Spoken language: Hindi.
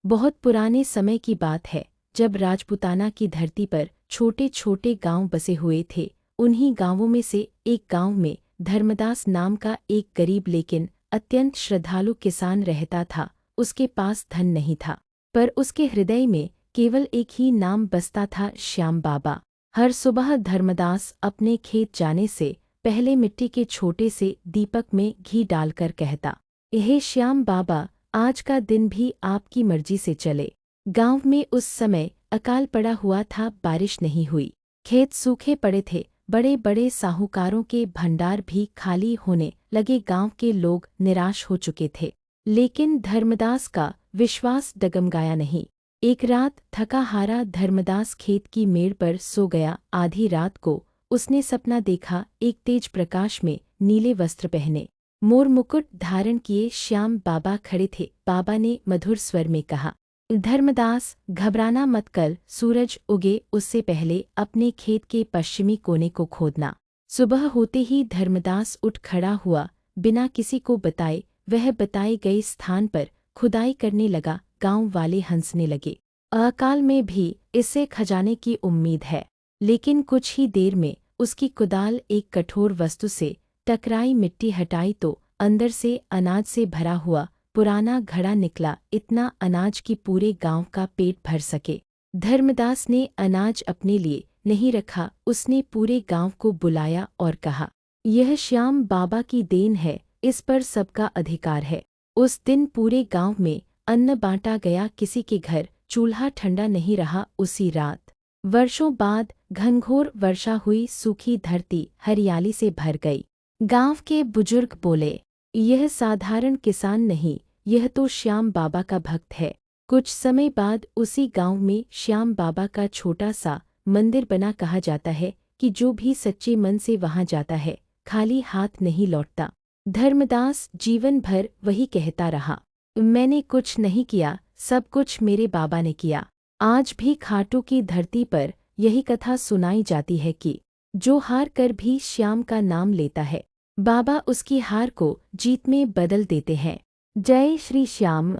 बहुत पुराने समय की बात है, जब राजपूताना की धरती पर छोटे छोटे गांव बसे हुए थे। उन्हीं गांवों में से एक गांव में धर्मदास नाम का एक गरीब लेकिन अत्यंत श्रद्धालु किसान रहता था। उसके पास धन नहीं था, पर उसके हृदय में केवल एक ही नाम बसता था, श्याम बाबा। हर सुबह धर्मदास अपने खेत जाने से पहले मिट्टी के छोटे से दीपक में घी डालकर कहता, हे श्याम बाबा, आज का दिन भी आपकी मर्जी से चले। गांव में उस समय अकाल पड़ा हुआ था, बारिश नहीं हुई, खेत सूखे पड़े थे, बड़े बड़े साहूकारों के भंडार भी खाली होने लगे। गांव के लोग निराश हो चुके थे, लेकिन धर्मदास का विश्वास डगमगाया नहीं। एक रात थका हारा धर्मदास खेत की मेड़ पर सो गया। आधी रात को उसने सपना देखा, एक तेज प्रकाश में नीले वस्त्र पहने, मोर मुकुट धारण किए श्याम बाबा खड़े थे। बाबा ने मधुर स्वर में कहा, धर्मदास, घबराना मत, कल सूरज उगे उससे पहले अपने खेत के पश्चिमी कोने को खोदना। सुबह होते ही धर्मदास उठ खड़ा हुआ, बिना किसी को बताए वह बताए गए स्थान पर खुदाई करने लगा। गांव वाले हंसने लगे, अकाल में भी इससे खजाने की उम्मीद है। लेकिन कुछ ही देर में उसकी कुदाल एक कठोर वस्तु से टकराई, मिट्टी हटाई तो अंदर से अनाज से भरा हुआ पुराना घड़ा निकला। इतना अनाज कि पूरे गांव का पेट भर सके। धर्मदास ने अनाज अपने लिए नहीं रखा, उसने पूरे गांव को बुलाया और कहा, यह श्याम बाबा की देन है, इस पर सबका अधिकार है। उस दिन पूरे गांव में अन्न बांटा गया, किसी के घर चूल्हा ठंडा नहीं रहा। उसी रात वर्षों बाद घनघोर वर्षा हुई, सूखी धरती हरियाली से भर गई। गांव के बुजुर्ग बोले, यह साधारण किसान नहीं, यह तो श्याम बाबा का भक्त है। कुछ समय बाद उसी गांव में श्याम बाबा का छोटा सा मंदिर बना। कहा जाता है कि जो भी सच्चे मन से वहां जाता है, खाली हाथ नहीं लौटता। धर्मदास जीवन भर वही कहता रहा, मैंने कुछ नहीं किया, सब कुछ मेरे बाबा ने किया। आज भी खाटू की धरती पर यही कथा सुनाई जाती है कि जो हार कर भी श्याम का नाम लेता है, बाबा उसकी हार को जीत में बदल देते हैं। जय श्री श्याम।